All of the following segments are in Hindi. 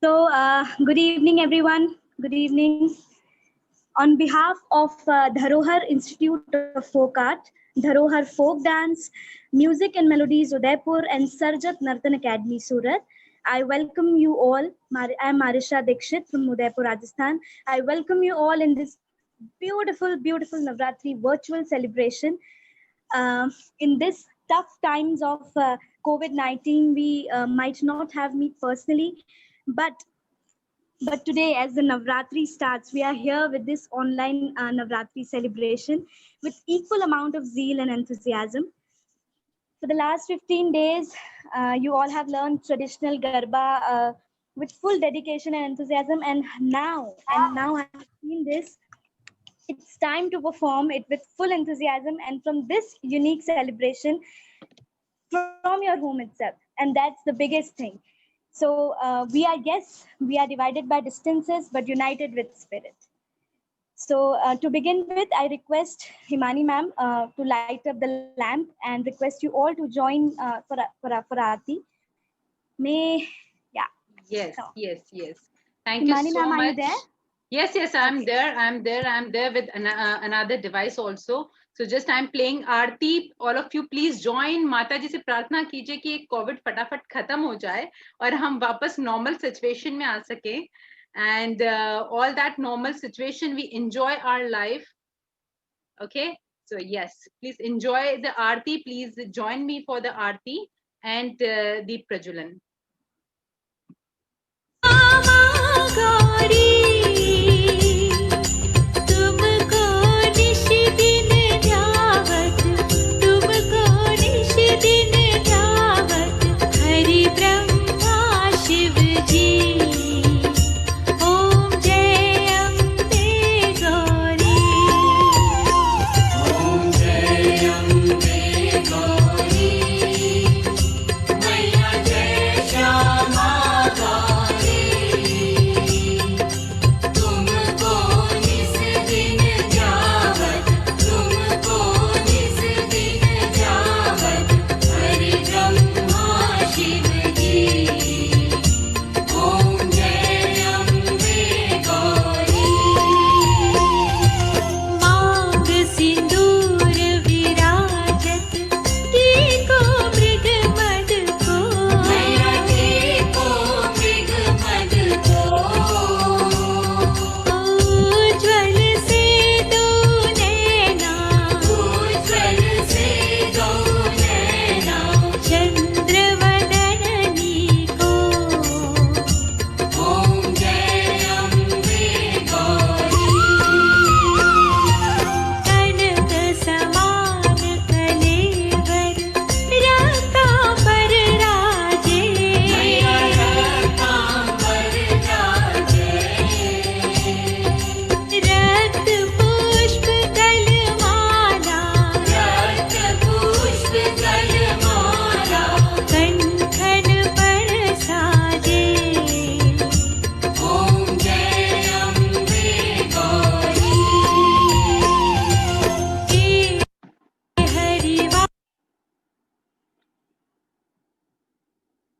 Good evening, everyone. Good evening. On behalf of Dharohar Institute of Folk Art, Dharohar Folk Dance, Music and Melodies Udaipur, and Sarjat Nartan Academy Surat, I welcome you all. I am Marisha Dikshit from Udaipur, Rajasthan. I welcome you all in this beautiful, beautiful Navratri virtual celebration. In this tough times of COVID-19, we might not have met personally, but today, as the Navratri starts, we are here with this online Navratri celebration with equal amount of zeal and enthusiasm. For the last 15 days, you all have learned traditional Garba with full dedication and enthusiasm. And now I've seen this. It's time to perform it with full enthusiasm and from this unique celebration from your home itself. And that's the biggest thing. So we are divided by distances, but united with spirit. So to begin with, I request Himani ma'am to light up the lamp and request you all to join for Aarti. May, yeah. Yes, so. yes. Thank Himani you so ma'am, much. are you there? Yes, I'm there with another device also. So just I'm playing Aarti. All of you please join. माता जी से प्रार्थना कीजिए कि कोविड फटाफट खत्म हो जाए और हम वापस normal situation में आ सके. And all that normal situation, we enjoy our life. Okay. So yes, please enjoy the Aarti. Please join me for the Aarti and Deep Prajulan.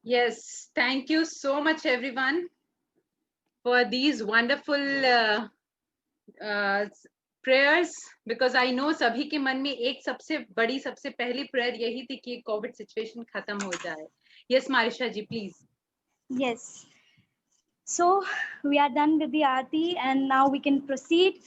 Yes, thank you so much everyone for these wonderful prayers, because I know sabhi ke man mein ek sabse badi sabse pehli prayer yahi thi ki COVID situation khatam ho jaye. Yes, Marisha ji, please. Yes. So we are done with the Aarti and now we can proceed.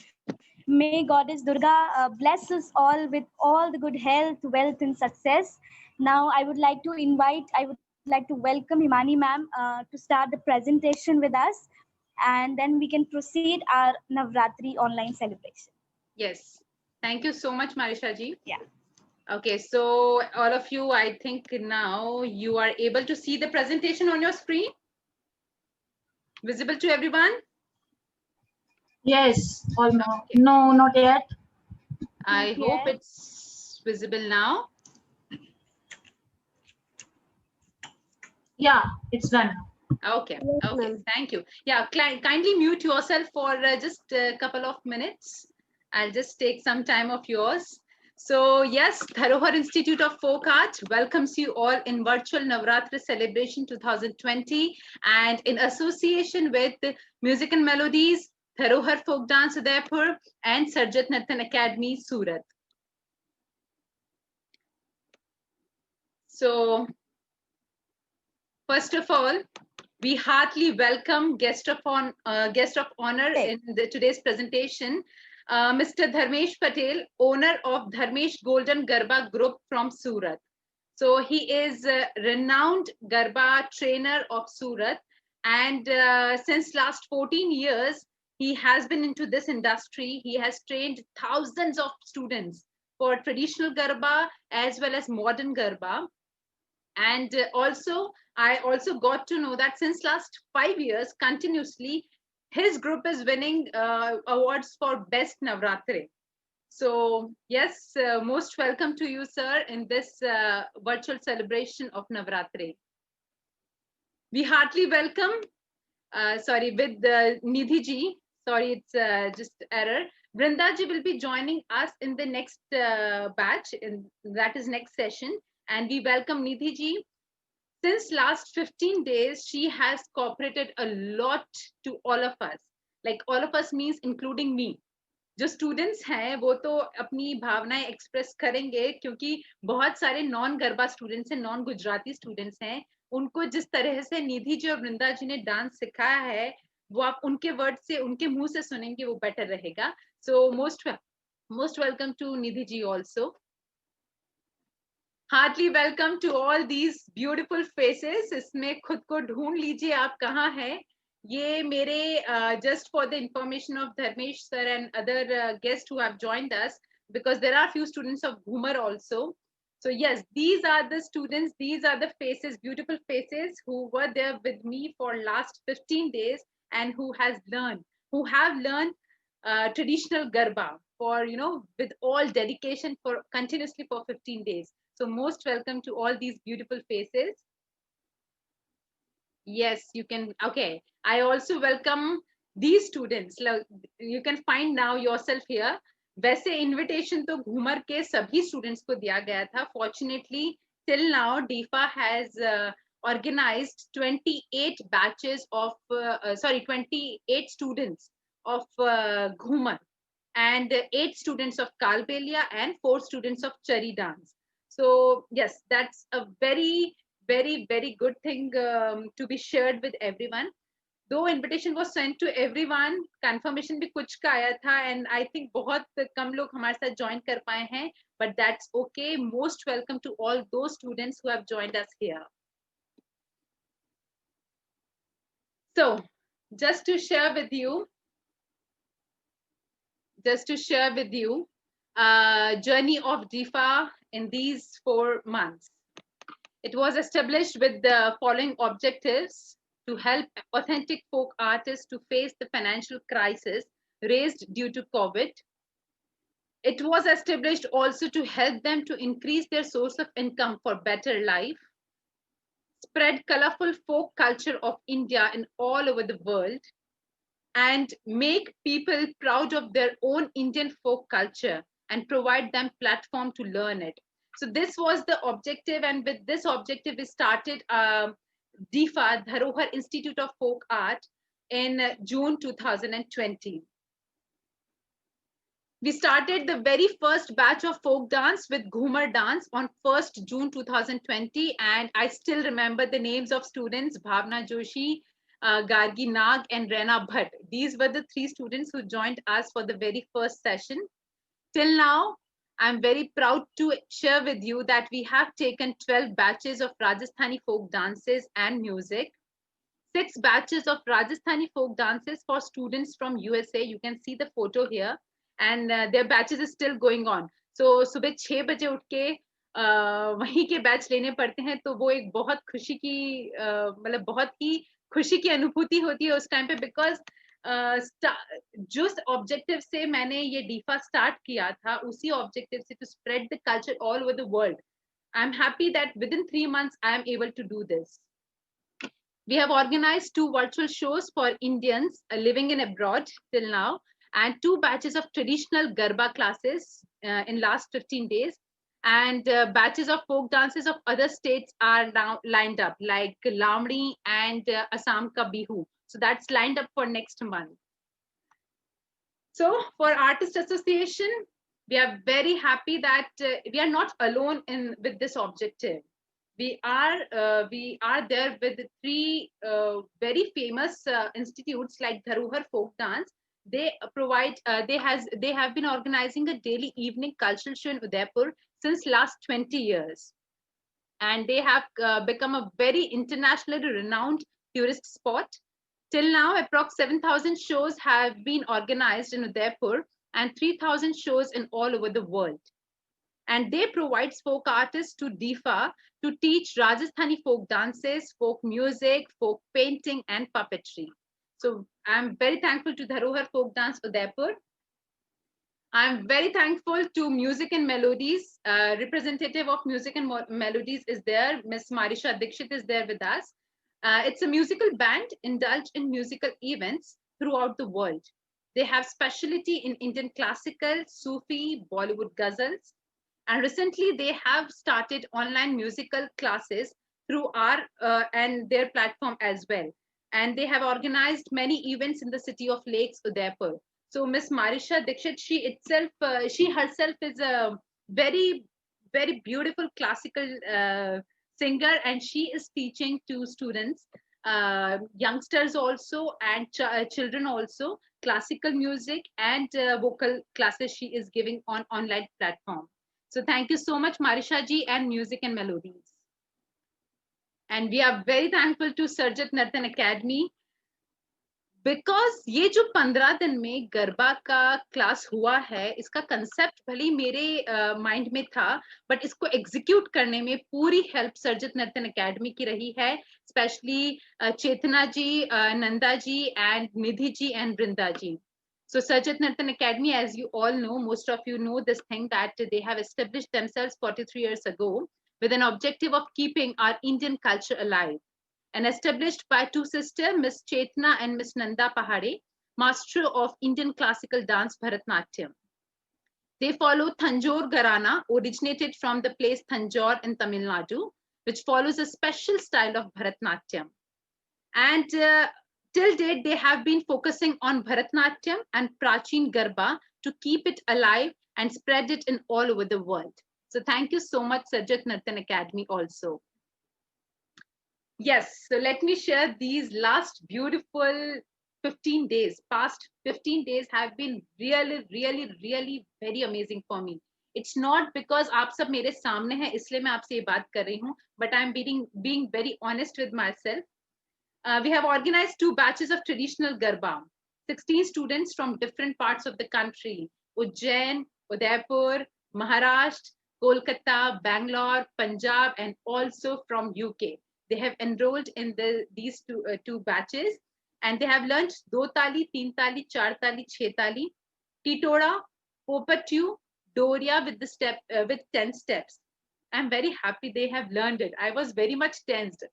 May Goddess Durga bless us all with all the good health, wealth and success. Now I would like to welcome Himani ma'am to start the presentation with us, and then we can proceed our Navratri online celebration. Yes, thank you so much, Marisha ji. Yeah. Okay, so all of you, I think now you are able to see the presentation on your screen. Visible to everyone? Yes, almost. Okay. No, not yet. I hope it's visible now. Yeah, it's done. Okay, okay, thank you. Yeah, kindly mute yourself for just a couple of minutes. I'll just take some time of yours. So yes, Dharohar Institute of Folk Art welcomes you all in virtual Navratri celebration 2020 and in association with Music and Melodies, Dharohar Folk Dance Udaipur and Sarjit Nirtan Academy, Surat. So first of all, we heartily welcome guest of honor in today's presentation, Mr. Dharmesh Patel, owner of Dharmesh Golden Garba Group from Surat. So he is a renowned Garba trainer of Surat, and since last 14 years, he has been into this industry. He has trained thousands of students for traditional Garba as well as modern Garba. And I also got to know that since last 5 years, continuously, his group is winning awards for Best Navratri. So yes, most welcome to you, sir, in this virtual celebration of Navratri. We heartily welcome, with Nidhi ji, sorry, it's just error. Brinda ji will be joining us in the next batch, that is next session. And we welcome Nidhi ji. Since last 15 days, she has cooperated a lot to all of us. Like all of us means including me. जो स्टूडेंट्स हैं वो तो अपनी भावनाएं एक्सप्रेस करेंगे क्योंकि बहुत सारे नॉन गरबा स्टूडेंट्स हैं, नॉन गुजराती स्टूडेंट्स हैं. उनको जिस तरह से निधि जी और वृंदा जी ने डांस सिखाया है वो आप उनके वर्ड से, उनके मुंह से सुनेंगे, वो बेटर रहेगा. So most welcome to Nidhi ji also. Heartly welcome to all these beautiful faces. इसमें खुद को ढूंढ लीजिए आप कहाँ हैं. ये मेरे just for the information of Dharmesh sir and other guests who have joined us, because there are few students of Ghumar also. So yes, these are the students, these are the faces, beautiful faces who were there with me for last 15 days and who have learned traditional Garba for, with all dedication for continuously for 15 days. So most welcome to all these beautiful faces. Yes, you can. Okay. I also welcome these students. You can find now yourself here. वैसे invitation तो घूमर के सभी students को दिया गया था. Fortunately, till now, DIFA has organized 28 batches of, 28 students of Ghumar and 8 students of Kalbelia and 4 students of Chari dance. So yes, that's a very good thing to be shared with everyone. Though invitation was sent to everyone, confirmation भी कुछ का आया था, and I think बहुत कम लोग हमारे साथ join कर पाए हैं, but that's okay. Most welcome to all those students who have joined us here. So just to share with you journey of DIFA in these 4 months. It was established with the following objectives: to help authentic folk artists to face the financial crisis raised due to COVID. It was established also to help them to increase their source of income for better life, spread colorful folk culture of India in all over the world, and make people proud of their own Indian folk culture and provide them platform to learn it. So this was the objective, and with this objective, we started DIFA, Dharohar Institute of Folk Art, in June 2020. We started the very first batch of folk dance with Ghumar dance on 1st June 2020, and I still remember the names of students: Bhavna Joshi, Gargi Nag, and Rena Bhatt. These were the 3 students who joined us for the very first session. Till now, I'm very proud to share with you that we have taken 12 batches of Rajasthani folk dances and music, 6 batches of Rajasthani folk dances for students from USA. You can see the photo here, and their batches is still going on. So सुबह 6 बजे उठ के वहीं के बैच लेने पड़ते हैं, तो वो एक बहुत खुशी की मतलब बहुत ही खुशी की अनुभूति होती है उस टाइम पे, बिकॉज जो ऑब्जेक्टिव से मैंने ये DIFA स्टार्ट किया था उसी ऑब्जेक्टिव से, to spread the culture all over the world. I am happy that within 3 months I am able to do this. We have organized 2 virtual shows for Indians living in abroad till now, and 2 batches of traditional Garba classes in last 15 days. And batches of folk dances of other states are now lined up, like Lamri and Assam Ka Bihu. So that's lined up for next month. So for Artist Association, we are very happy that we are not alone with this objective. We are there with 3 very famous institutes like Dharohar Folk Dance. They have been organizing a daily evening cultural show in Udaipur since last 20 years, and they have become a very internationally renowned tourist spot. Till now, approx 7,000 shows have been organized in Udaipur and 3,000 shows in all over the world. And they provide folk artists to DIFA to teach Rajasthani folk dances, folk music, folk painting, and puppetry. So I'm very thankful to Dharohar Folk Dance Udaipur. I'm very thankful to Music and Melodies. Representative of Music and Melodies is there. Miss Marisha Dikshit is there with us. It's a musical band indulged in musical events throughout the world. They have specialty in Indian classical, Sufi, Bollywood ghazals. And recently they have started online musical classes through our and their platform as well. And they have organized many events in the city of Lakes, Udaipur. So Miss Marisha Dikshit, she herself is a very, very beautiful classical singer, and she is teaching to students, youngsters also, and children also, classical music and vocal classes she is giving on online platform. So thank you so much, Marisha ji and Music and Melodies. And we are very thankful to Sarjit Nartan Academy, because ये जो 15 दिन में गरबा का क्लास हुआ है, इसका कंसेप्ट भले मेरे माइंड में था, बट इसको एग्जीक्यूट करने में पूरी हेल्प सर्जित नर्तन एकेडमी की रही है, specially Chetna ji, Nanda ji and Nidhi ji and Vrinda ji. So Sarjit Nartan Academy, as you all know, most of you know this thing, that they have established themselves 43 years ago with an objective of keeping our Indian culture alive, and established by 2 sisters, Miss Chetna and Miss Nanda Pahade, master of Indian classical dance Bharatnatyam. They follow Thanjore Gharana, originated from the place Thanjore in Tamil Nadu, which follows a special style of Bharatnatyam. And till date, they have been focusing on Bharatnatyam and Prachin Garba to keep it alive and spread it in all over the world. So thank you so much, Sarjit Nartan Academy also. Yes, so let me share these last beautiful 15 days. Past 15 days have been really, really, really very amazing for me. It's not because आप सब मेरे सामने हैं इसलिए मैं आपसे ये बात कर रही हूँ, but I'm being very honest with myself. We have organized 2 batches of traditional Garba. 16 students from different parts of the country: Ujjain, Udaipur, Maharashtra, Kolkata, Bangalore, Punjab, and also from UK. They have enrolled in these two batches, and they have learned Do Tali, Teen Tali, Char Tali, Chhe Tali, Titoda, Popatu, Doria with 10 steps. I'm very happy they have learned it. I was very much tensed.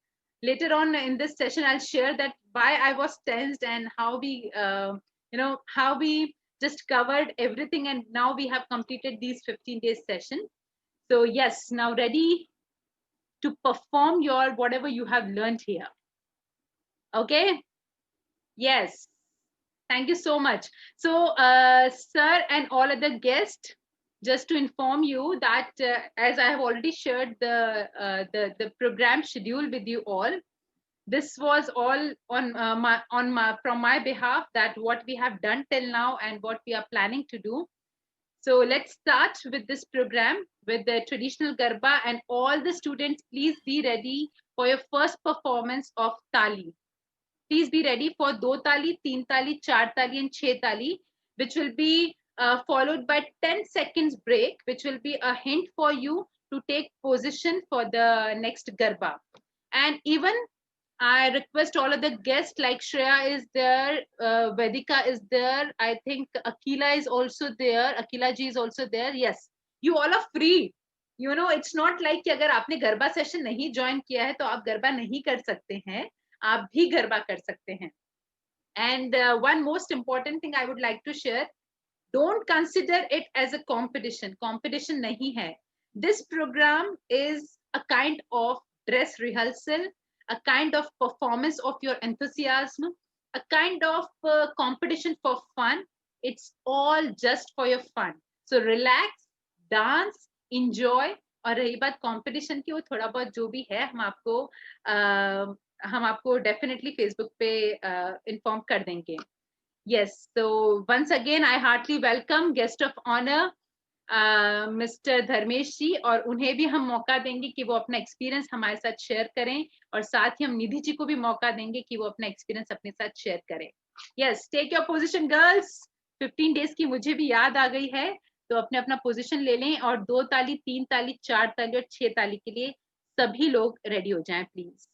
Later on in this session, I'll share that why I was tensed and how we, how we just covered everything, and now we have completed these 15 days session. So yes, now ready to perform your whatever you have learned here. Okay? Yes. Thank you so much. So, sir and all other guests, just to inform you that as I have already shared the program schedule with you all, this was all from my behalf, that what we have done till now and what we are planning to do. So let's start with this program with the traditional Garba, and all the students, please be ready for your first performance of Tali. Please be ready for Do Tali, Teen Tali, Char Tali, and Chhe Tali, which will be followed by 10 seconds break, which will be a hint for you to take position for the next Garba. And even I request all of the guests, like Shreya is there, Vedika is there, I think Akila is also there, Akila ji is also there. Yes, you all are free. You know, it's not like कि अगर आपने गरबा सेशन नहीं ज्वाइन किया है तो आप गरबा नहीं कर सकते हैं, आप भी गरबा कर सकते हैं. And one most important thing I would like to share, don't consider it as a competition. Competition nahi hai. This program is a kind of dress rehearsal, a kind of performance of your enthusiasm, a kind of competition for fun. It's all just for your fun. So relax, dance, enjoy. और रही बात कंपटीशन की, वो थोड़ा बहुत जो भी है हम आपको डेफिनेटली फेसबुक पे इन्फॉर्म कर देंगे. Yes, so once again I heartily welcome guest of honor mister Dharmesh ji, और उन्हें भी हम मौका देंगे कि वो अपना एक्सपीरियंस हमारे साथ शेयर करें, और साथ ही हम निधि जी को भी मौका देंगे कि वो अपना एक्सपीरियंस अपने साथ शेयर करें. Yes, take your position girls. 15 days की मुझे भी याद आ गई है, तो अपने अपना पोजीशन ले लें, और 2 ताली, 3 ताली, 4 ताली और 6 ताली के लिए सभी लोग रेडी हो जाएं please.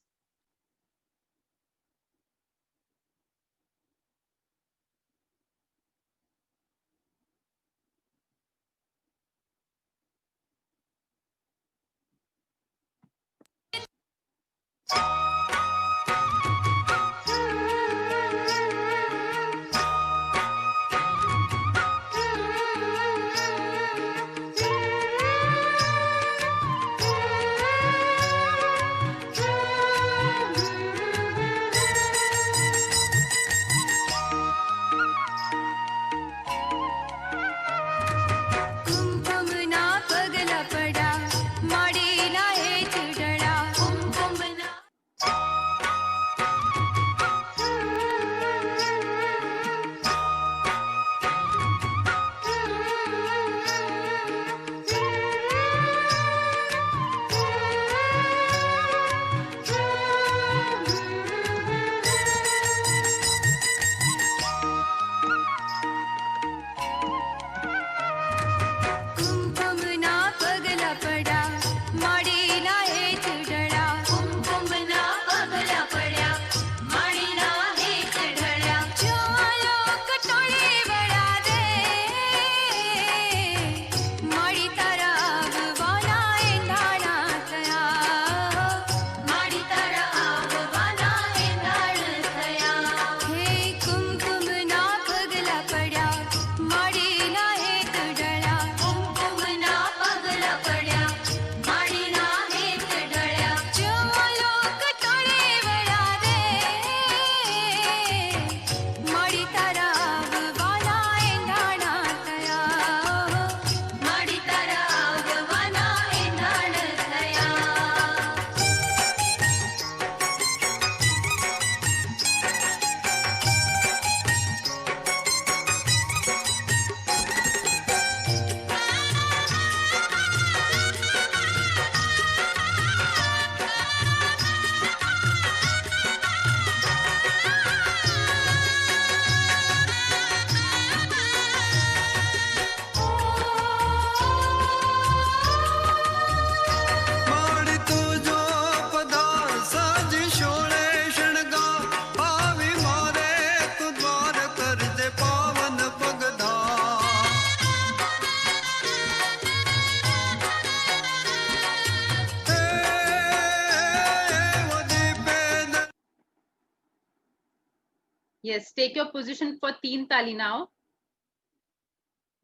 Yes, take your position for 3 ताली now.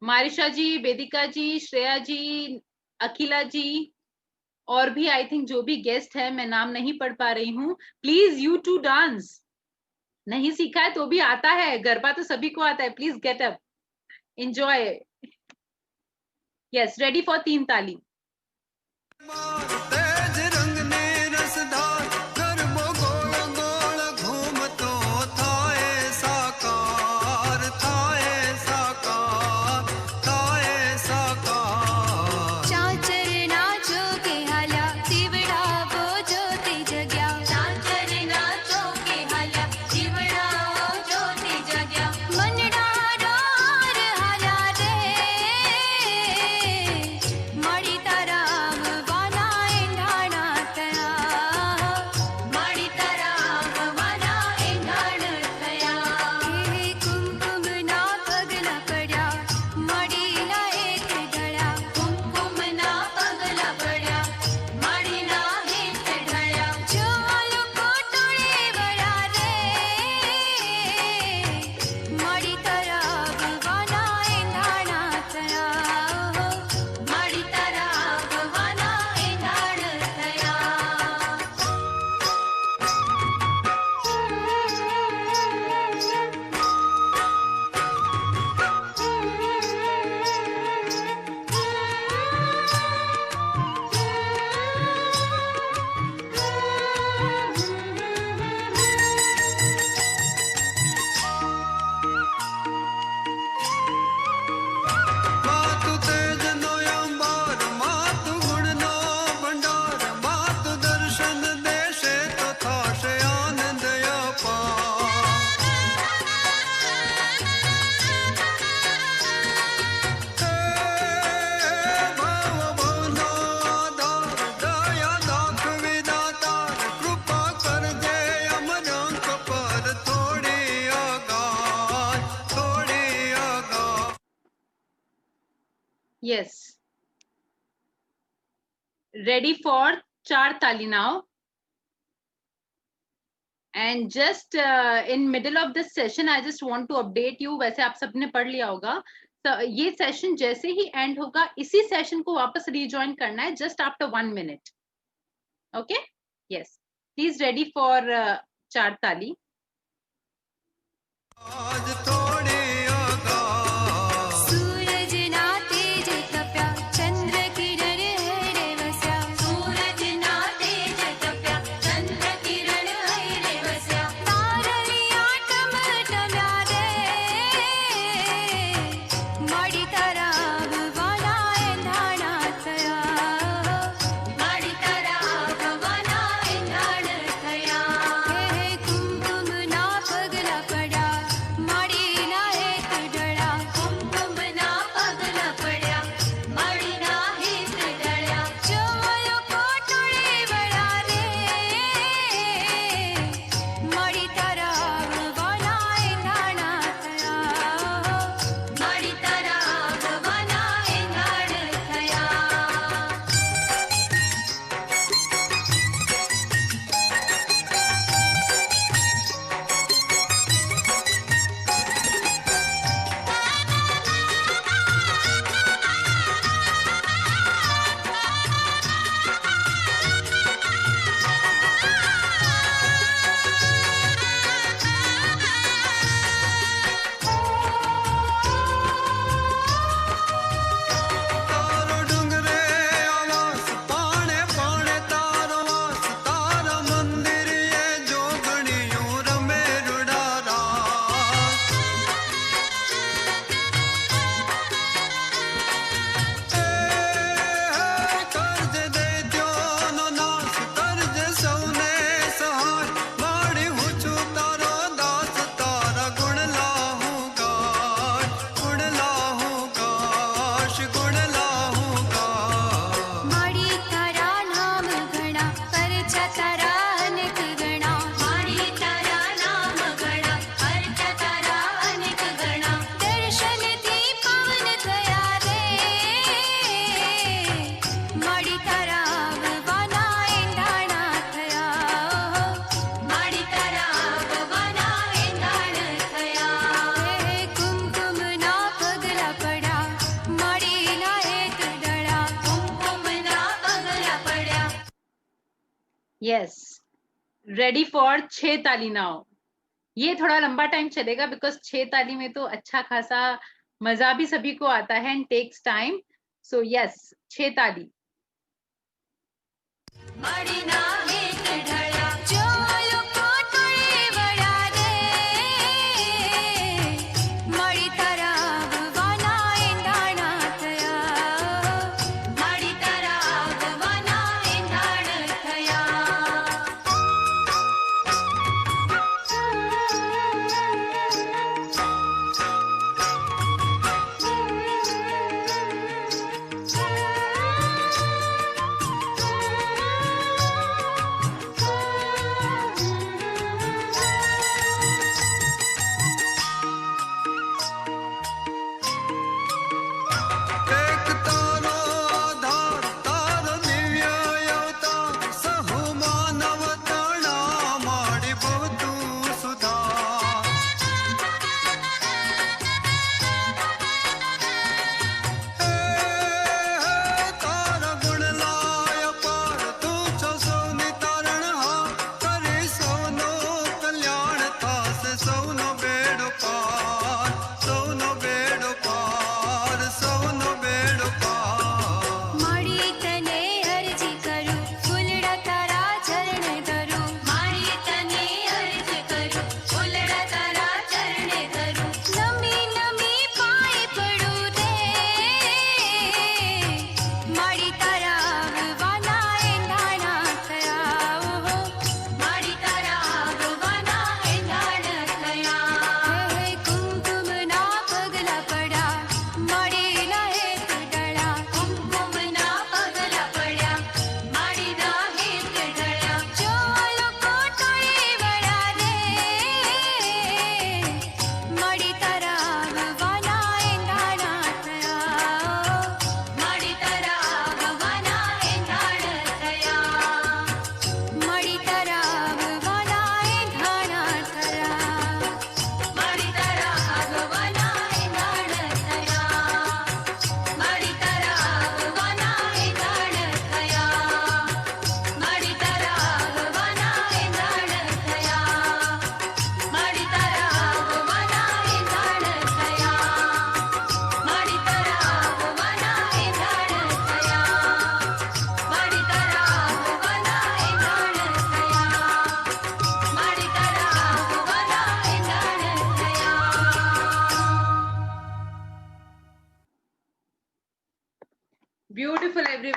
मारिशा जी, वेदिका जी, श्रेया जी, अखिला जी, और भी आई थिंक जो भी गेस्ट है, मैं नाम नहीं पढ़ पा रही हूँ. Please you to dance. नहीं सीखा है तो भी आता है, गरबा तो सभी को आता है. Please get up, enjoy. Yes, ready for 3 ताली. Yes. Ready for चार ताली now. And just in middle of this session, I just want to update you. वैसे आप सबने पढ़ लिया होगा. So ये session जैसे ही end होगा, इसी session को वापस rejoin करना है just after 1 minute. Okay? Yes. Please ready for चार ताली. आज थोड़ी सूरज ना तेज तप्या चंद्र किरण है रे वस्या सूरज ना तेज तप्या चंद्र किरण है रे वस्या तारलिया टमटम्या रे मडी तराव वाला एंधाणा थया मडी तराव वाला एंधाण थया हे कुमकुम ना पगला पड्या मडी ना हेत डळ्या कुमकुम ना पगला पड्या मडी ना हेत डळ्या चवयो कोटळे वळा रे मडी तराव वाला एंधाणा थया मडी तराव वाला एंधाण थया तारो डुंगरे आवास पाणे पाणे तारो वास तारा मंदिर ये जोगणियों रमे रुडारा कर्ज दे द्यो नो नास कर्ज सौने सहाय माड़ी हुचू तारो दास तारा गुण लाहू गाश गुण लाहू गाश गुण लाहू गाश माडी तारा नाम गणा परचा तारा अनेक गणा माडी तारा नाम गणा परचा तारा अनेक गणा दर्शन थी पावन थया रे माडी तारा वाना एंधाणा थया माडी तारा वाना एंधाण थया हे कुमकुम ना पगला पड्या माडी ना हेत डळ्या कुमकुम ना पगला पड्या Yes. Ready for छह ताली now. ये थोड़ा लंबा टाइम चलेगा बिकॉज छह ताली में तो अच्छा खासा मजा भी सभी को आता है and takes time. So yes, छह ताली. माडी ना हेत ढळ्या चवयो कोटळे वळा रे माडी तराव वाना एंधाणा थया माडी तराव वाना एंधाण थया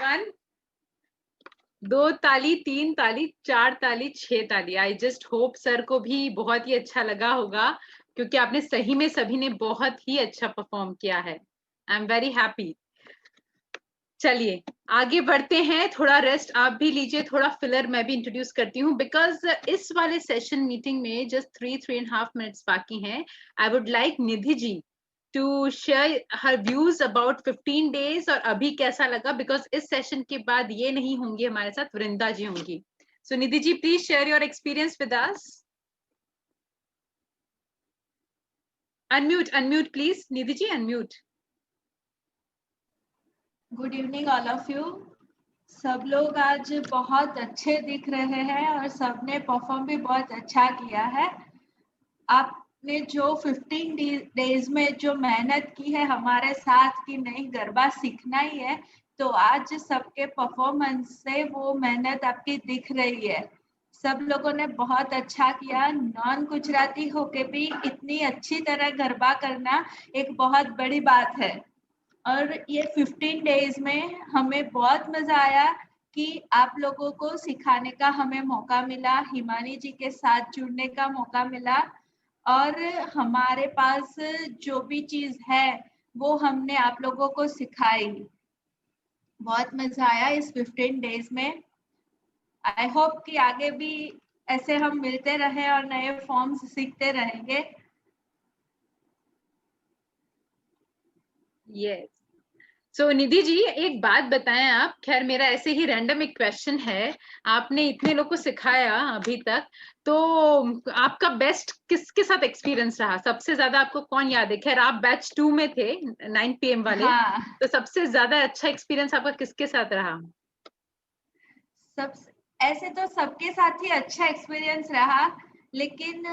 everyone. 2 ताली, 3 ताली, 4 ताली, 6 ताली. I just hope सर को भी बहुत ही अच्छा लगा होगा, क्योंकि आपने सही में सभी ने बहुत ही अच्छा परफॉर्म किया है. I am very happy. चलिए आगे बढ़ते हैं. थोड़ा रेस्ट आप भी लीजिए, थोड़ा फिलर मैं भी इंट्रोड्यूस करती हूँ, बिकॉज इस वाले सेशन मीटिंग में जस्ट 3.5 मिनट्स बाकी हैं. I would like Nidhi ji to share her views about 15 days और अभी कैसा लगा, बिकॉज इस सेशन के बाद ये नहीं होंगी हमारे साथ, वृंदा जी होंगी. So Nidhi ji please share your experience with us. Unmute please, Nidhi ji unmute. Good evening all of you. सब लोग आज बहुत अच्छे दिख रहे हैं और सबने परफॉर्म भी बहुत अच्छा किया है. आपने जो 15 डेज में जो मेहनत की है हमारे साथ कि नहीं गरबा सीखना ही है, तो आज सबके परफॉर्मेंस से वो मेहनत आपकी दिख रही है. सब लोगों ने बहुत अच्छा किया. नॉन गुजराती होके भी इतनी अच्छी तरह गरबा करना एक बहुत बड़ी बात है. और ये 15 डेज में हमें बहुत मजा आया कि आप लोगों को सिखाने का हमें मौका मिला, हिमानी जी के साथ जुड़ने का मौका मिला, और हमारे पास जो भी चीज है वो हमने आप लोगों को सिखाई. बहुत मजा आया इस 15 डेज में. आई होप कि आगे भी ऐसे हम मिलते रहे और नए फॉर्म्स सीखते रहेंगे. यस. सो निधि जी एक बात बताएं आप, खैर मेरा ऐसे ही रैंडम एक क्वेश्चन है, आपने इतने लोग को सिखाया अभी तक, तो आपका बेस्ट किसके साथ एक्सपीरियंस रहा? सबसे ज्यादा आपको कौन याद है? खैर आप बैच 2 में थे 9 PM वाले. हाँ. तो सबसे ज्यादा अच्छा एक्सपीरियंस आपका किसके साथ रहा? सब ऐसे तो सबके साथ ही अच्छा एक्सपीरियंस रहा, लेकिन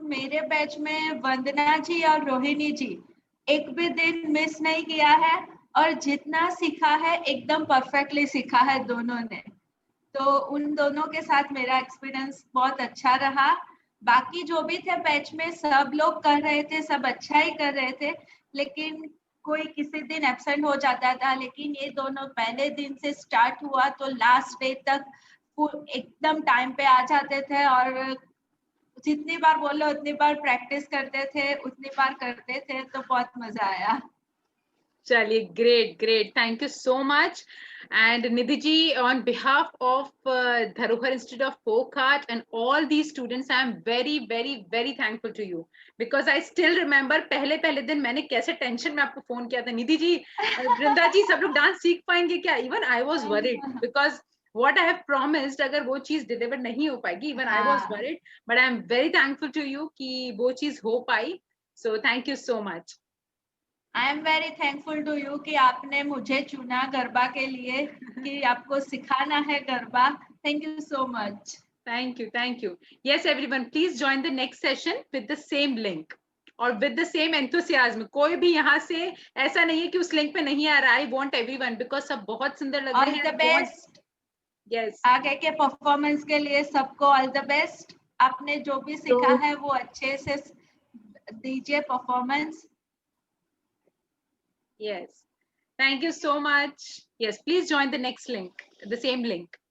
मेरे बैच में वंदना जी और रोहिणी जी एक भी दिन मिस नहीं किया है और जितना सीखा है एकदम परफेक्टली सीखा है दोनों ने. तो उन दोनों के साथ मेरा एक्सपीरियंस बहुत अच्छा रहा. बाकी जो भी थे बैच में सब लोग कर रहे थे, सब अच्छा ही कर रहे थे, लेकिन कोई किसी दिन एब्सेंट हो जाता था. लेकिन ये दोनों पहले दिन से स्टार्ट हुआ तो लास्ट डे तक एकदम टाइम पे आ जाते थे और जितनी बार बोलो उतनी बार प्रैक्टिस करते थे, उतनी बार करते थे. तो बहुत मजा आया. चलिए great, thank you so much. And Nidhi ji, on behalf of Dharohar Institute of Folk Art and all these students, I am very thankful to you, because I still remember पहले दिन मैंने कैसे टेंशन में आपको फोन किया था, निधि जी, वृंदा जी सब लोग डांस सीख पाएंगे क्या? Even I was worried because what I have promised, अगर वो चीज डिलीवर नहीं हो पाएगी, even I was worried, but I am very thankful to you कि वो चीज हो पाई. So thank you so much. I am very thankful to you कि आपने मुझे चुना गरबा के लिए, कि आपको सिखाना है garba. Thank you so much. Thank you. Yes everyone, please join the next session with the same link और with the same enthusiasm. कोई भी यहाँ से ऐसा नहीं है कि उस लिंक पे नहीं आ रहा. I want everyone, because सब बहुत सुंदर लग रहे हैं. All the best. Yes. आगे के परफॉर्मेंस के लिए सबको ऑल द बेस्ट. आपने जो भी सीखा है वो अच्छे से दीजिए performance. Yes. Thank you so much. Yes, please join the next link, the same link.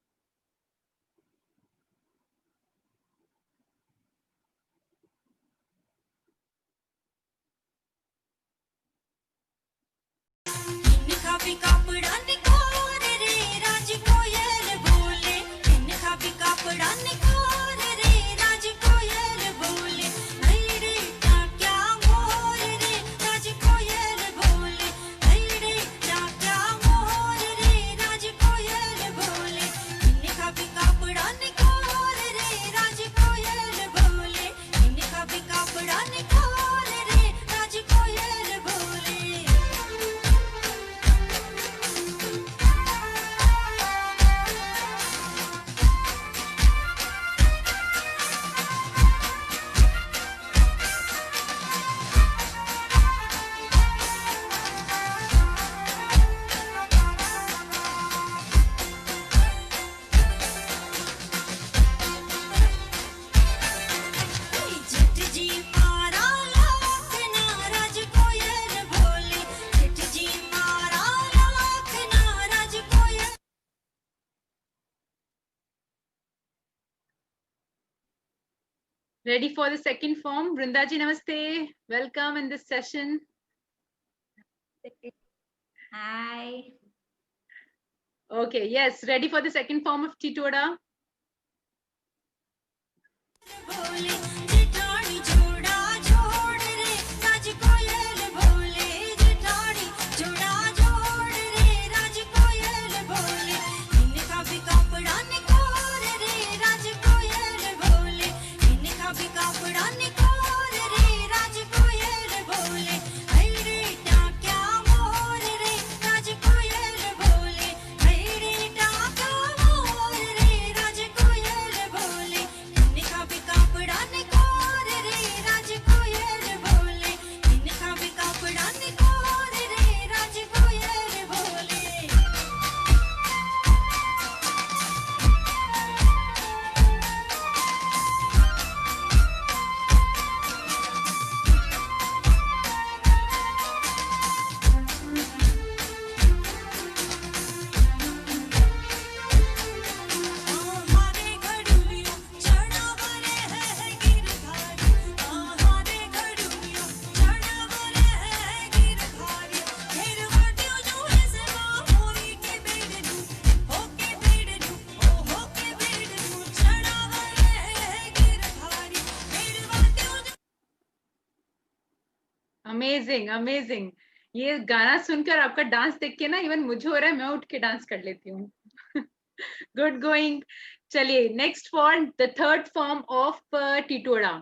Ready for the second form? Vrinda ji, namaste. Welcome in this session. Hi. Okay, yes, ready for the second form of Titoda? बोले जिठानी जोड़ा जोड़ रे राज कोयल बोले जिठानी जोड़ा जोड़ रे राज कोयल बोले इनका भी कपड़ा निकोर रे राज कोयल बोले इनका भी कपड़ा निकोर रे राज कोयल बोले अरे टाक्या मोर रे राज कोयल बोले अरे टाक्या मोर रे राज कोयल बोले इनका भी कपड़ा निकोर रे राज कोयल बोले इनका भी कपड़ा निकोर रे राज कोयल बोले हमारे घड़ुलियों चढ़ा बने है गिरधारी हमारे घड़ुलियों चढ़ा बने है गिरधारी फिर वाटियों जो है से होरी के बेड़नू होके बेड़नू हो के बेड़नू चढ़ा बने है गिरधारी फिर वाटियों जो अमेजिंग अमेजिंग। ये गाना सुनकर आपका डांस देख के ना इवन मुझे हो रहा है मैं उठ के डांस कर लेती हूँ। Good going. चलिए next form, the third form of टिटोड़ा।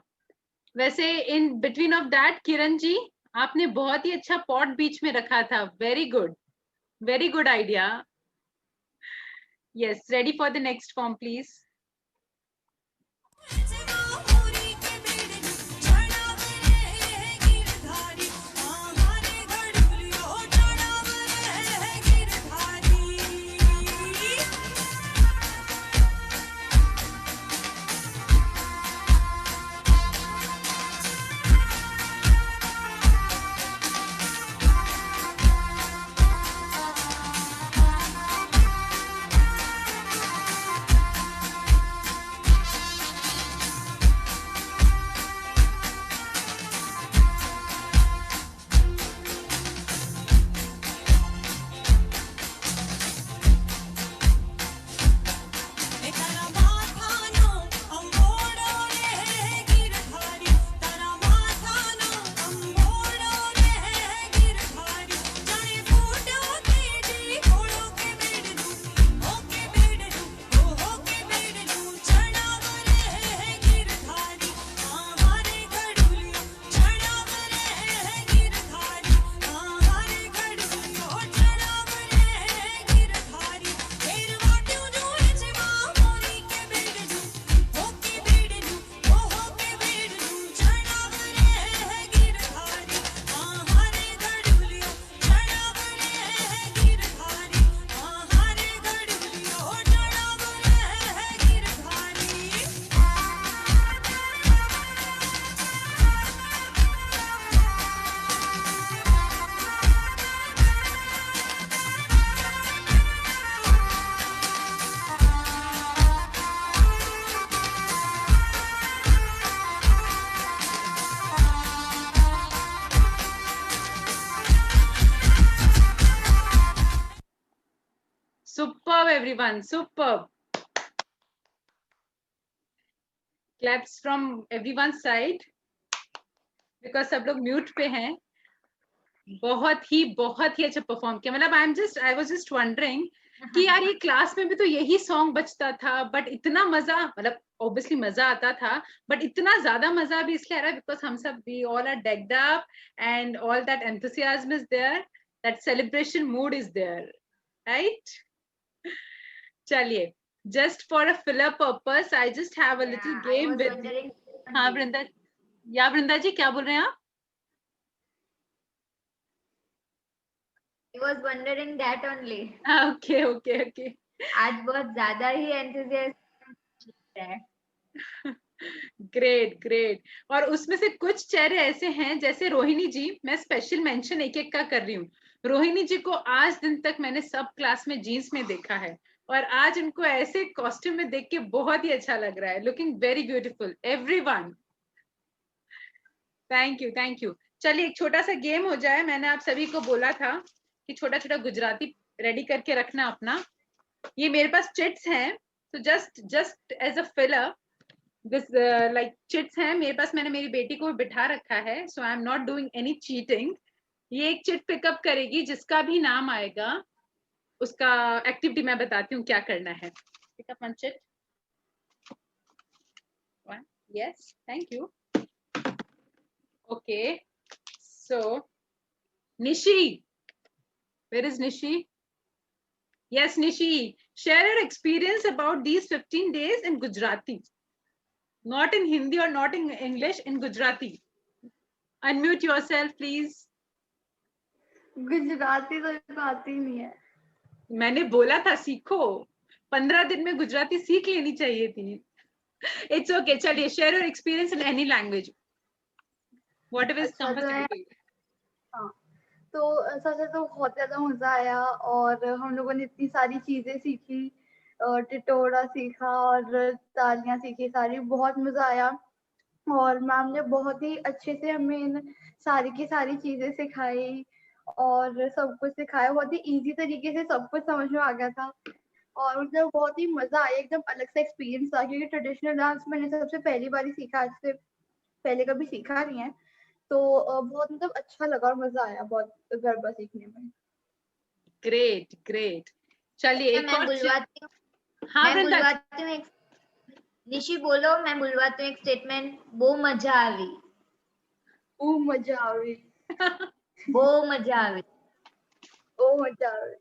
वैसे in between of that Kiran ji आपने बहुत ही अच्छा पॉट बीच में रखा था। Very good idea. Yes, ready for the next form please. होरी के बेड़नू चढ़ा बने है गिरधारी हमारे घड़ुलियों चढ़ा बने है गिरधारी तारा माथानो अंबोड़ो रे गिरधारी तारा माथानो अंबोड़ो रे गिरधारी जाने फूटो तेरी घोड़ों के बेड़नू होके बेड़नू होके बेड़नू चढ़ा बने गिरधारी हमारे घड़ुलियों चढ़ा बने गिरधारी हमारे घड़ुलियों चढ़ा बने गिरधारी फिर वाटियों जो है छिपा होरी के बेड़नू होके बेड़नू होके बेड़नू चढ़ा बने गिरधारी हमारे घड़ुलियों चढ़ा बने गिरधारी हमारे घड़ुलियों चढ़ा बने Superb everyone, superb. Claps from everyone's side because सब लोग म्यूट पे हैं। बहुत ही अच्छा परफॉर्म किया। मतलब आई वाज जस्ट वंडरिंग कि यार ये क्लास में भी तो यही सॉन्ग बजता था, बट इतना मजा, मतलब ऑब्वियसली मजा आता था, बट इतना ज्यादा मजा भी इसलिए आ रहा है बिकॉज हम सब we all are decked up and all that enthusiasm is there, that celebration mood is there, right? चलिए, just for a filler purpose, I just have a little game with. हाँ वृंदा, या वृंदा जी क्या बोल रहे हैं आप? I was wondering that only. Okay, okay, okay. आज बहुत ज्यादा ही enthusiasm है। Great great. और उसमें से कुछ चेहरे ऐसे हैं जैसे रोहिणी जी, मैं स्पेशल मेंशन एक एक का कर रही हूँ। रोहिणी जी को आज दिन तक मैंने सब क्लास में जीन्स में देखा है और आज उनको ऐसे कॉस्ट्यूम में देख के बहुत ही अच्छा लग रहा है। Looking very beautiful everyone, thank you. चलिए एक छोटा सा गेम हो जाए। मैंने आप सभी को बोला था कि छोटा छोटा गुजराती रेडी करके रखना अपना। ये मेरे पास चिट्स हैं, तो just as a filler this like chits हैं मेरे पास। मैंने मेरी बेटी को बिठा रखा है, so I am not doing any cheating. ये एक चिट पिकअप करेगी, जिसका भी नाम आएगा उसका एक्टिविटी मैं बताती हूँ क्या करना है। Pickup one chit. Yes, thank you. Okay, so Nishi, where is Nishi? Yes, Nishi, share your experience about these 15 days in Gujarati. Not in Hindi or not in English, in Gujarati. Unmute yourself, please. Gujarati तो आती नहीं है। मैंने बोला था सीखो, 15 दिन में गुजराती सीख लेनी चाहिए थी। It's okay, चलिए share your experience in any language. Whatever is comfortable. हाँ, तो सबसे तो बहुत ज्यादा मजा आया और हम लोगों ने इतनी सारी चीजें सीखी, टिटोरा सीखा और तालियां सीखी सारी, बहुत मजा आया। और मैम ने बहुत ही अच्छे से हमें इन सारी की सारी चीजें सिखाई और सब कुछ सिखाया, बहुत ही इजी तरीके से सब कुछ समझ में आ गया था। और मतलब बहुत ही मजा आया, एकदम अलग सा एक्सपीरियंस था, क्योंकि ट्रेडिशनल डांस मैंने सबसे पहली बार ही सीखा, आज से पहले कभी सीखा नहीं है। तो बहुत मतलब अच्छा लगा और मजा आया बहुत गरबा सीखने में। Great great. चलिए एक मैं और बुलवाती हूँ। हाँ मैं वृंदा, बुलवाती हूँ निशी बोलो, मैं बुलवाती हूँ एक स्टेटमेंट। बो मजा आवी। ओ मजा आवी। बो मजा आवी। ओ मजा आवी।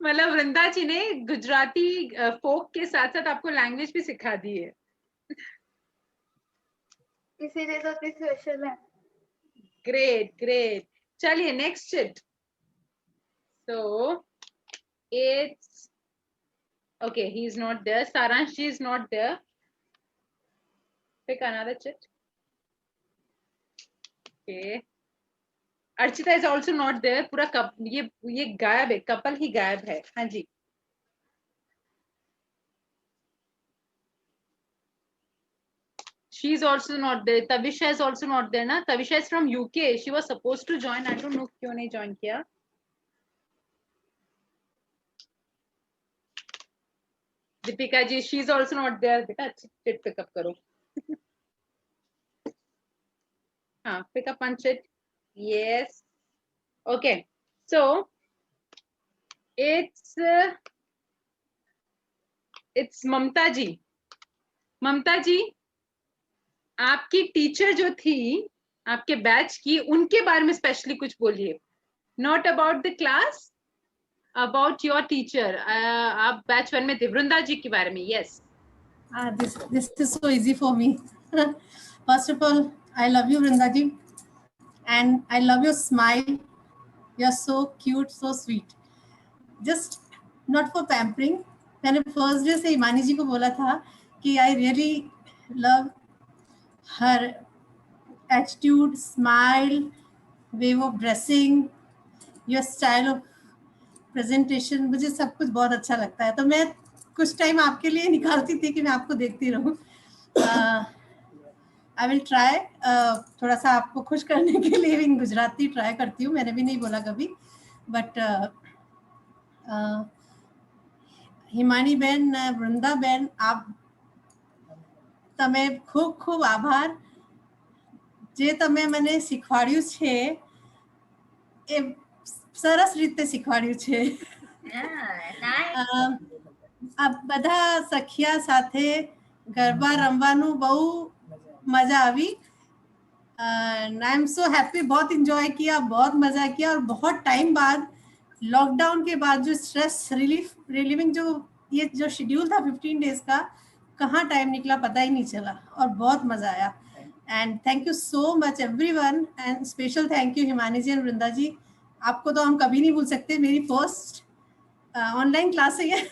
मतलब वृंदा जी ने गुजराती फोक के साथ साथ आपको लैंग्वेज भी सिखा दी है। इसीलिए तो इतनी स्पेशल है। Great great. चलिए next chit. So it's okay, he is not there. Saransh ji is not there. Pick another chit. Okay, Archita is also not there. पूरा कप ये गायब है, कपल ही गायब है। हाँ जी, she is also not there. Tavisha is also not there na. Tavisha is from UK. She was supposed to join. I don't know क्यों नहीं join किया। Deepika ji, she is also not there। बेटा अच्छी चिट पिकअप करो। हाँ, pick up one chit. Yes. Okay. So it's ममता जी। ममता जी, आपकी टीचर जो थी आपके बैच की, उनके बारे में स्पेशली कुछ बोलिए। Not about the class, about your teacher. आप बैच 1 में थे, वृंदा जी के बारे में। Yes. This is so easy for me. First of all, I love you, Vrinda ji, and I love your smile. You're so cute, so sweet. Just not for pampering. मैंने फर्स्ट डे से ईमानी जी को बोला था कि I really love her attitude, smile, way of dressing, your style of presentation. मुझे सब कुछ बहुत अच्छा लगता है, तो मैं कुछ टाइम आपके लिए निकालती थी कि मैं आपको देखती रहूं। आई विल ट्राई, थोड़ा सा आपको खुश करने के लिए इन गुजराती ट्राई करती हूँ। मैंने भी नहीं बोला कभी, बट હિમાની બેન, વૃંદા બેન, આપ તમે ખૂબ ખૂબ આભાર જે તમે મને શીખવાડ્યું છે એ સરસ રીતે શીખવાડ્યું છે। આ બધા સખિયા સાથે ગરબા રમવાનું બહુ મજા આવી। आई एम सो हैप्पी, बहुत इंजॉय किया, बहुत मजा किया। और बहुत टाइम बाद, लॉकडाउन के बाद जो स्ट्रेस रिलीविंग जो ये जो शेड्यूल था 15 डेज का, कहाँ टाइम निकला पता ही नहीं चला और बहुत मजा आया। And thank you so much everyone, and special thank you Himani ji and Vrinda ji. आपको तो हम कभी नहीं भूल सकते। मेरी फर्स्ट ऑनलाइन क्लास है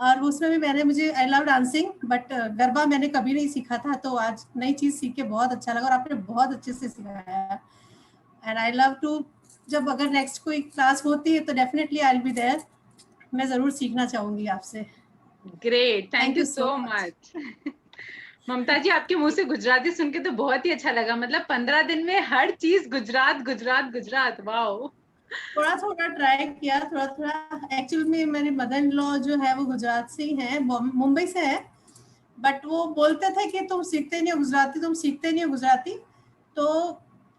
और उसमें भी मुझे I love dancing, but garba मैंने कभी नहीं सीखा था, तो आज नई चीज़ सीख के बहुत अच्छा लगा और आपने बहुत अच्छे से सिखाया। एंड आई लव टू, जब अगर नेक्स्ट कोई क्लास होती है तो definitely I will be there. मैं ज़रूर सीखना चाहूँगी आपसे। Great, thank you so much. Mamta ji, आपके मुंह से गुजराती सुन के तो बहुत ही अच्छा लगा। मतलब 15 दिन में हर चीज गुजरात गुजरात गुजरात। वाओ। थोड़ा थोड़ा ट्राई किया, थोड़ा थोड़ा। एक्चुअली में मेरे मदर इन लॉ जो है वो गुजरात से ही है, मुंबई से है, बट वो बोलते थे कि तुम सीखते नहीं हो गुजराती, तुम सीखते नहीं हो गुजराती। तो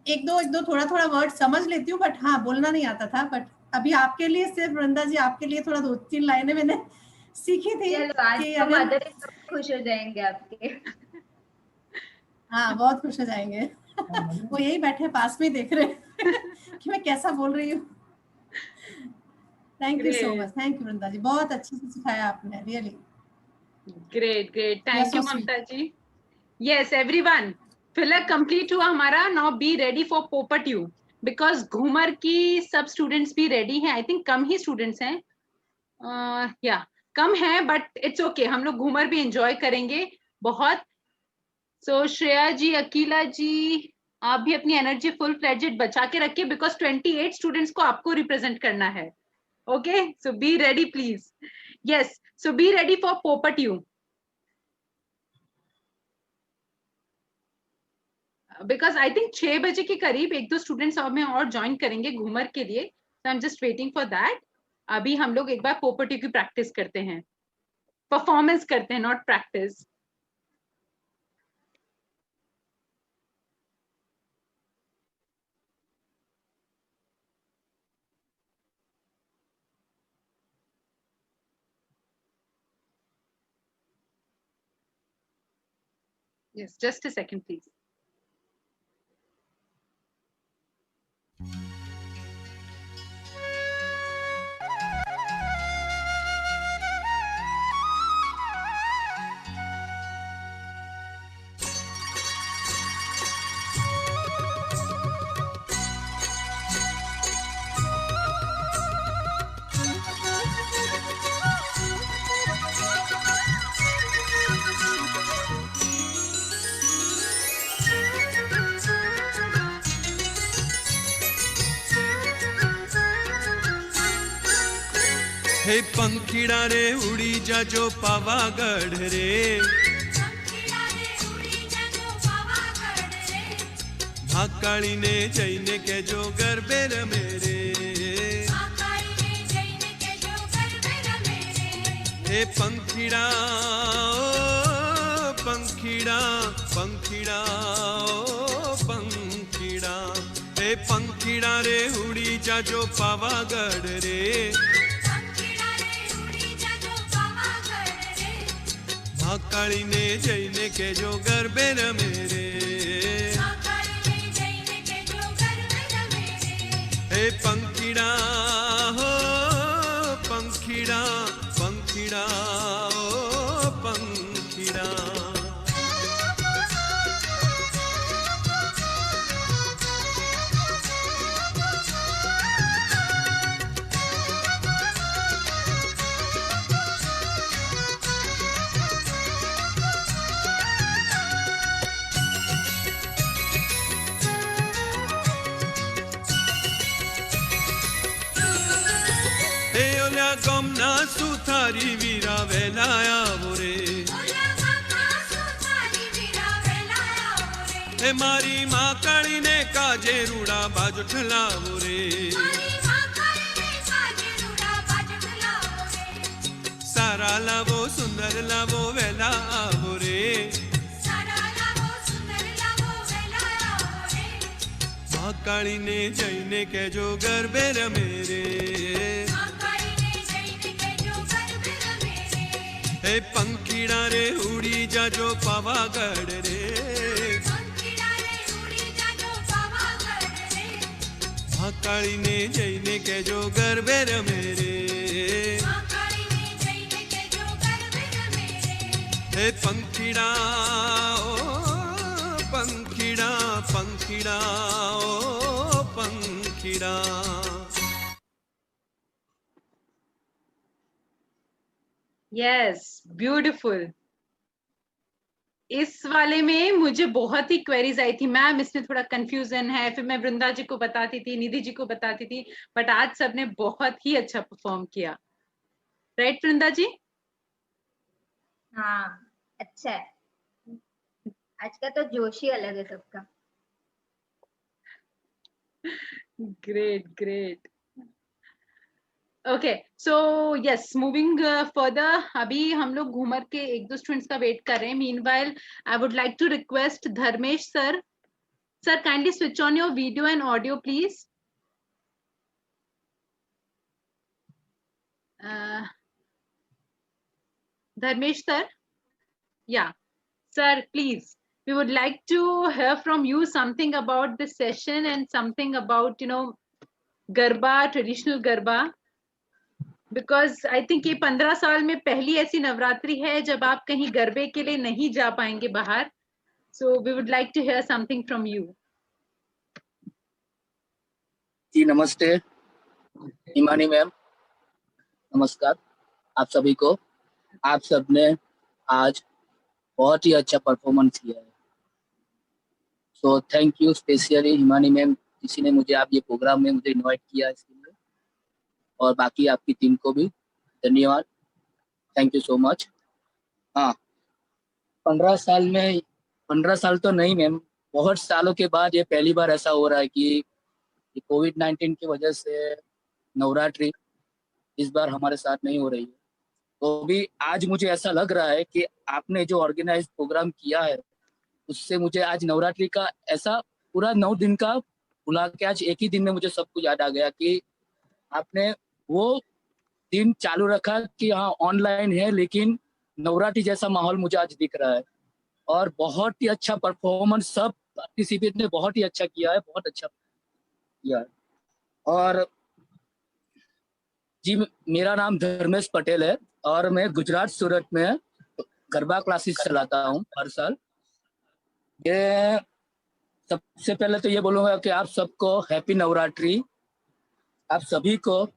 एक दो थोड़ा थोड़ा वर्ड समझ लेती हूँ, बट हाँ बोलना नहीं आता था। बट अभी आपके लिए सिर्फ वृंदा जी, आपके लिए थोड़ा 2-3 लाइनें मैंने सीखी थी चलो आज कि तो अगर मदर खुश हो जाएंगे आपके। हाँ बहुत खुश हो जाएंगे। वो यही बैठे पास में ही देख रहे हैं कि मैं कैसा बोल रही हूँ। Thank you so great much, thank you Vrinda ji, बहुत अच्छे से सिखाया आपने, really. Great great, You are thank you so sweet. Mamta ji. Yes everyone, filler complete हुआ हमारा। नाउ बी रेडी फॉर पोपट यू, बिकॉज घूमर की सब स्टूडेंट्स भी रेडी हैं। I think come he students हैं, या कम है, बट इट्स ओके, हम लोग घूमर भी एंजॉय करेंगे बहुत। सो श्रेया जी, अकीला जी, आप भी अपनी एनर्जी फुल फ्लेजेड बचा के रखिए, बिकॉज 28 स्टूडेंट्स को आपको रिप्रेजेंट करना है। Okay, so be ready please. Yes, so B ready for पोपट यू, बिकॉज आई थिंक 6 बजे के करीब 1-2 स्टूडेंट्स हमें और ज्वाइन करेंगे घूमर के लिए। So I am just waiting for that. अभी हम लोग एक बार पोपट यू की प्रैक्टिस करते हैं, परफॉर्मेंस करते हैं, not practice. Yes, just a second, please. हे पंखीड़ा रे उड़ी जा जो पावागढ़ रे, भाकाड़ी ने जईने के जो गरबे रमेरे। हे पंखीड़ा ओ पंखीड़ा, पंखीड़ा ओ पंखीड़ा, हे पंखीड़ा रे उड़ी जा जो पावागढ़ रे, भाकाड़ी ने जईने के जो गरबे रमेरे। हे पंखीड़ा हो पंखीड़ा, पंखीड़ा ओ पंखीड़ा। गमना सुथारी वीरा वेलाया बोरे, हे मारी माँ काली ने काजे रूड़ा बाजू ठला बोरे। सारा लावो सुंदर लावो वेला बोरे, माँ काली ने जईने के जो गरबे रमेरे। हे पंखीड़ा रे उड़ी जा जो पावागढ़ रे, भाकाड़ी ने जईने के जो गरबे रमेरे। हे पंखीड़ा ओ पंखीड़ा, पंखीड़ा ओ पंखीड़ा। Yes, beautiful. इस वाले में मुझे बहुत ही क्वेरीज आई थी, मैम इसमें थोड़ा कंफ्यूजन है, फिर मैं वृंदा जी को बताती थी, निधि जी को बताती थी, बट आज सबने बहुत ही अच्छा परफॉर्म किया। राइट वृंदा जी? हाँ अच्छा है। आज का तो जोश ही अलग है सबका। Great. Okay, so yes, moving further, अभी हम लोग घूमर के एक दो स्टूडेंट्स का वेट कर रहे हैं. Meanwhile, I would like to request Dharmesh sir. Sir, kindly switch on your video and audio, please. Dharmesh sir, yeah, sir, please. We would like to hear from you something about this session and something about, Garba, traditional Garba. Because I think ये 15 साल में पहली ऐसी नवरात्रि है जब आप कहीं गरबे के लिए नहीं जा पाएंगे बाहर. So we would like to hear something from you. जी नमस्ते हिमानी मैम, नमस्कार आप सभी को. आप सबने आज बहुत ही अच्छा परफॉर्मेंस किया है. So thank you specially Himani ma'am, किसी ने मुझे आप ये प्रोग्राम में मुझे इनवाइट किया इसके लिए, और बाकी आपकी टीम को भी धन्यवाद. Thank you so much. हाँ, 15 साल तो नहीं मैम, बहुत सालों के बाद ये पहली बार ऐसा हो रहा है कि कोविड-19 की वजह से नवरात्रि इस बार हमारे साथ नहीं हो रही है. तो भी आज मुझे ऐसा लग रहा है कि आपने जो ऑर्गेनाइज प्रोग्राम किया है उससे मुझे आज नवरात्रि का ऐसा पूरा 9 दिन का भुला के आज एक ही दिन में मुझे सब कुछ याद आ गया कि आपने वो दिन चालू रखा कि हाँ ऑनलाइन है, लेकिन नवरात्रि जैसा माहौल मुझे आज दिख रहा है. और बहुत ही अच्छा परफॉर्मेंस, सब पार्टिसिपेट ने बहुत ही अच्छा किया है, बहुत अच्छा किया है. और जी मेरा नाम धर्मेश पटेल है और मैं गुजरात सूरत में गरबा क्लासेस चलाता हूँ हर साल. ये सबसे पहले तो ये बोलूँगा कि आप सबको हैप्पी नवरात्रि, आप सभी को,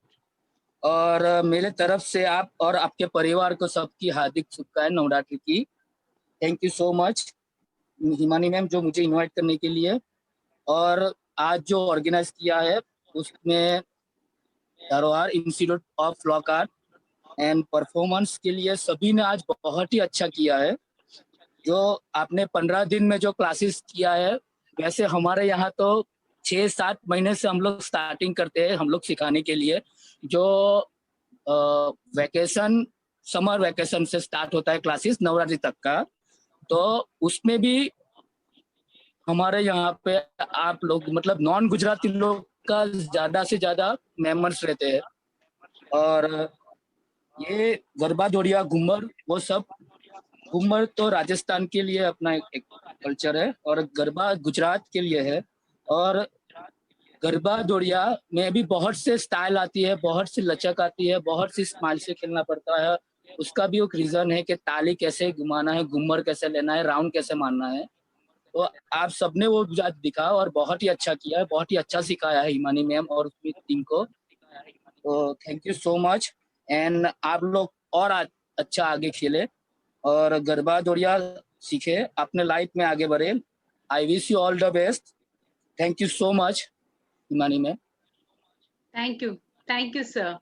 और मेरे तरफ से आप और आपके परिवार को सबकी हार्दिक शुभकामनाएं नवरात्रि की. Thank you so much Himani ma'am जो मुझे इनवाइट करने के लिए. और आज जो ऑर्गेनाइज किया है उसमें Dharohar institute of folk art and performance के लिए सभी ने आज बहुत ही अच्छा किया है. जो आपने 15 दिन में जो क्लासेस किया है, वैसे हमारे यहाँ तो 6-7 महीने से हम लोग स्टार्टिंग करते हैं हम लोग सिखाने के लिए. जो वैकेशन, समर वैकेशन से स्टार्ट होता है क्लासेस नवरात्रि तक का, तो उसमें भी हमारे यहाँ पे आप लोग मतलब नॉन गुजराती लोग का ज्यादा से ज्यादा मेंबर्स रहते हैं. और ये गरबा जोड़िया घूमर, वो सब घूमर तो राजस्थान के लिए अपना एक कल्चर है और गरबा गुजरात के लिए है. और गरबा जोड़िया में भी बहुत से स्टाइल आती है, बहुत सी लचक आती है, बहुत सी स्माइल से खेलना पड़ता है. उसका भी एक रीजन है कि ताली कैसे घुमाना है, घूमर कैसे लेना है, राउंड कैसे मारना है. तो आप सबने वो दिखा और बहुत ही अच्छा किया है, बहुत ही अच्छा सिखाया है हिमानी मैम और उसकी टीम को. तो thank you so much. And आप लोग और अच्छा आगे खेले और गरबा जोड़िया सीखे, अपने लाइफ में आगे बढ़े. I wish you all the best. Thank you so much Himani ma'am. Thank you, sir.